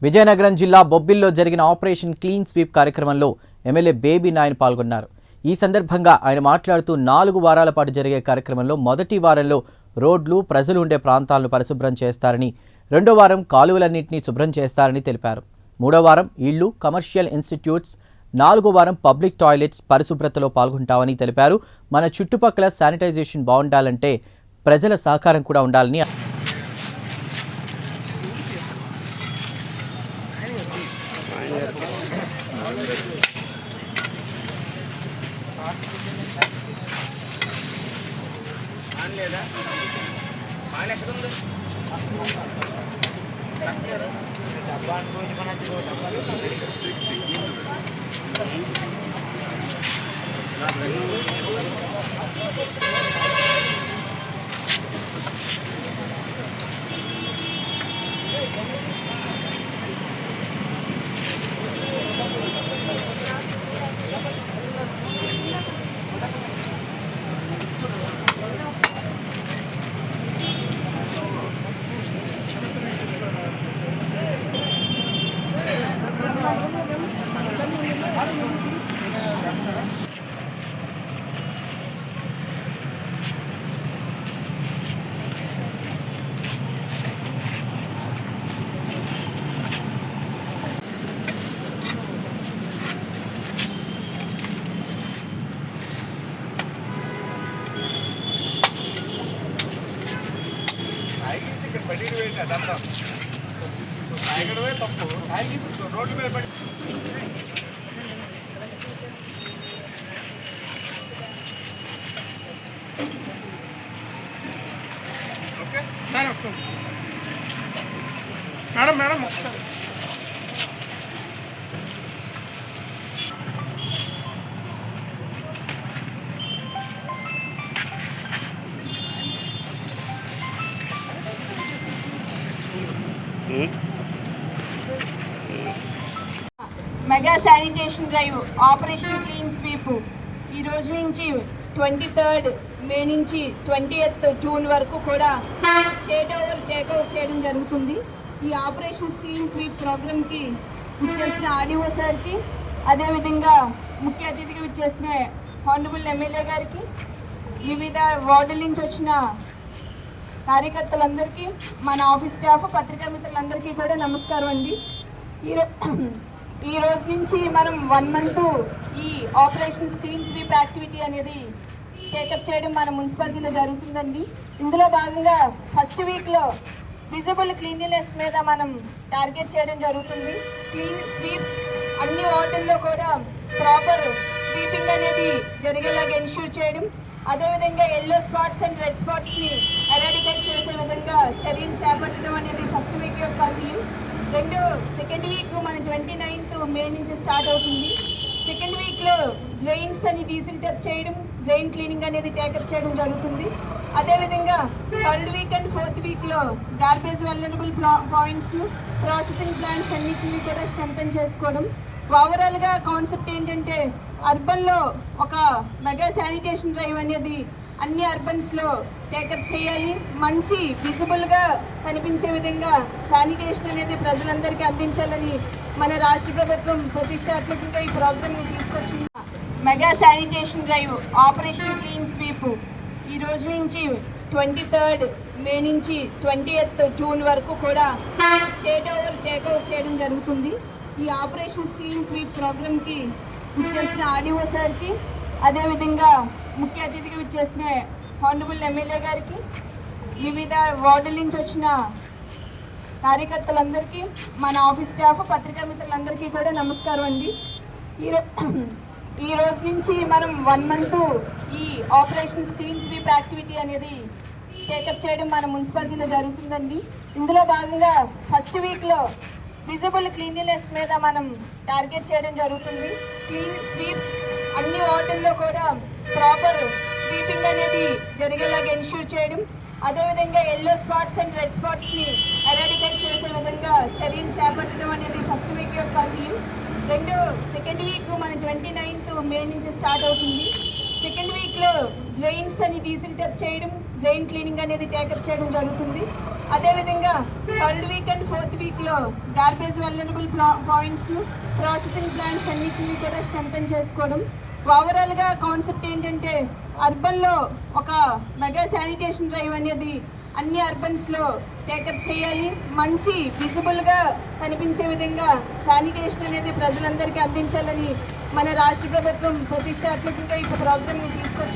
విజయనగరం జిల్లా బొబ్బిల్లో జరిగిన operation clean sweep కార్యక్రమంలో ఎమ్మెల్యే బేబీ నాయన్ పాల్గొన్నారు. ఈ సందర్భంగా ఆయన మాట్లాడుతూ 4 వారాల పాటు జరిగే కార్యక్రమంలో మొదటి వారంలో రోడ్లు, ప్రజలు ఉండే ప్రాంతాలను పరిశుభ్రం చేస్తారని, రెండో వారం కాలువలన్నింటినీ శుభ్రం చేస్తారని తెలిపారు. మూడో వారం ఇళ్లు, కమర్షియల్ ఇన్స్టిట్యూట్స్, 4వ వారం పబ్లిక్ టాయిలెట్స్ పరిశుభ్రతలో పాల్గొంటామని తెలిపారు. మన చుట్టుపక్కల శానిటైజేషన్ బాగుండాలంటే ప్రజల సహకారం కూడా ఉండాలని రోడ్డు మీద పడి మేడం మేడం ఒకసారి mega sanitation drive operation clean sweep ఈ రోజు నుంచి 23rd మే నుంచి 20th జూన్ వరకు కూడా స్టేట్ ఓవర్ టేక్అవుట్ చేయడం జరుగుతుంది. ఈ ఆపరేషన్ క్లీన్ స్వీప్ ప్రోగ్రామ్కి విచ్చేసిన ఆర్డీఓ సార్కి, అదేవిధంగా ముఖ్య అతిథిగా విచ్చేసిన హానరబుల్ ఎమ్మెల్యే గారికి, వివిధ వార్డుల నుంచి వచ్చిన కార్యకర్తలందరికీ, మన ఆఫీస్ స్టాఫ్, పత్రికా మిత్రులందరికీ కూడా నమస్కారం అండి. ఈ రోజు నుంచి మనం 1 month ఈ ఆపరేషన్ క్లీన్ స్వీప్ యాక్టివిటీ అనేది టేకప్ చేయడం మన మున్సిపాలిటీలో జరుగుతుందండి. ఇందులో భాగంగా ఫస్ట్ వీక్లో విజిబుల్ క్లీన్లీనెస్ మీద మనం టార్గెట్ చేయడం జరుగుతుంది. క్లీన్ స్వీప్స్ అన్ని వార్డుల్లో కూడా ప్రాపర్ స్వీపింగ్ అనేది జరిగేలాగా ఎన్ష్యూర్ చేయడం, అదేవిధంగా ఎల్లో స్పాట్స్ అండ్ రెడ్ స్పాట్స్ని ఎరాడికేట్ చేసే విధంగా చర్యలు చేపట్టడం అనేది ఫస్ట్ వీక్ యొక్క పని. సెకండ్ వీక్ మన 29th మే నుంచి స్టార్ట్ అవుతుంది. సెకండ్ వీక్లో డ్రైన్స్ అని డీసిల్టప్ చేయడం, డ్రైన్ క్లీనింగ్ అనేది టేకప్ చేయడం జరుగుతుంది. అదేవిధంగా 3rd వీక్ అండ్ 4th వీక్లో garbage vulnerable points, processing plants అన్నింటినీ కూడా స్ట్రెంథెన్ చేసుకోవడం. ఓవరాల్గా కాన్సెప్ట్ ఏంటంటే అర్బన్లో ఒక మెగా శానిటేషన్ డ్రైవ్ అనేది అన్ని అర్బన్స్లో టేకప్ చేయాలి. మంచి విజిబుల్గా కనిపించే విధంగా శానిటేషన్ అనేది ప్రజలందరికీ అందించాలని మన రాష్ట్ర ప్రభుత్వం ప్రతిష్టాత్మకంగా ఈ ప్రోగ్రామ్ని తీసుకొచ్చింది. Mega sanitation drive operation clean sweep ఈ రోజు నుంచి 23rd మే నుంచి 20th జూన్ వరకు కూడా స్టేట్ ఓవర్ టేక్అవుట్ చేయడం జరుగుతుంది. ఈ ఆపరేషన్ క్లీన్ స్వీప్ ప్రోగ్రామ్కి విచ్చేసిన ఆర్డీఓ సార్కి, అదేవిధంగా ముఖ్య అతిథిగా విచ్చేసిన హానరబుల్ ఎమ్మెల్యే గారికి, వివిధ వార్డుల నుంచి వచ్చిన కార్యకర్తలందరికీ, మన ఆఫీస్ స్టాఫ్, పత్రికా మిత్రులందరికీ కూడా నమస్కారం అండి. ఈ రోజు నుంచి మనం 1 month ఈ ఆపరేషన్ క్లీన్ స్వీప్ యాక్టివిటీ అనేది టేకప్ చేయడం మన మున్సిపాలిటీలో జరుగుతుందండి. ఇందులో భాగంగా ఫస్ట్ వీక్లో విజిబుల్ క్లీన్లీనెస్ మీద మనం టార్గెట్ చేయడం జరుగుతుంది. క్లీన్ స్వీప్స్ అన్ని వార్డుల్లో కూడా ప్రాపర్ స్వీపింగ్ అనేది జరిగేలాగా ఎన్ష్యూర్ చేయడం, అదేవిధంగా ఎల్లో స్పాట్స్ అండ్ రెడ్ స్పాట్స్ని ఎరాడికేట్ చేసే విధంగా చర్యలు చేపట్టడం అనేది ఫస్ట్ వీక్ యొక్క పని. సెకండ్ వీక్ మన 29th మే నుంచి స్టార్ట్ అవుతుంది. సెకండ్ వీక్లో డ్రైన్స్ అని డీసిల్టప్ చేయడం, డ్రైన్ క్లీనింగ్ అనేది టేకప్ చేయడం జరుగుతుంది. అదేవిధంగా థర్డ్ వీక్ అండ్ ఫోర్త్ వీక్లో garbage vulnerable points, processing plants అన్నిటిని కూడా స్ట్రెంథెన్ చేసుకోవడం. ఓవరాల్గా కాన్సెప్ట్ ఏంటంటే అర్బన్లో ఒక మెగా శానిటేషన్ డ్రైవ్ అనేది అన్ని అర్బన్స్లో టేకప్ చేయాలి. మంచి విజిబుల్గా కనిపించే విధంగా శానిటేషన్ అనేది ప్రజలందరికీ అందించాలని మన రాష్ట్ర ప్రభుత్వం ప్రతిష్టాత్మకంగా ఈ ప్రోగ్రామ్ని తీసుకొచ్చింది.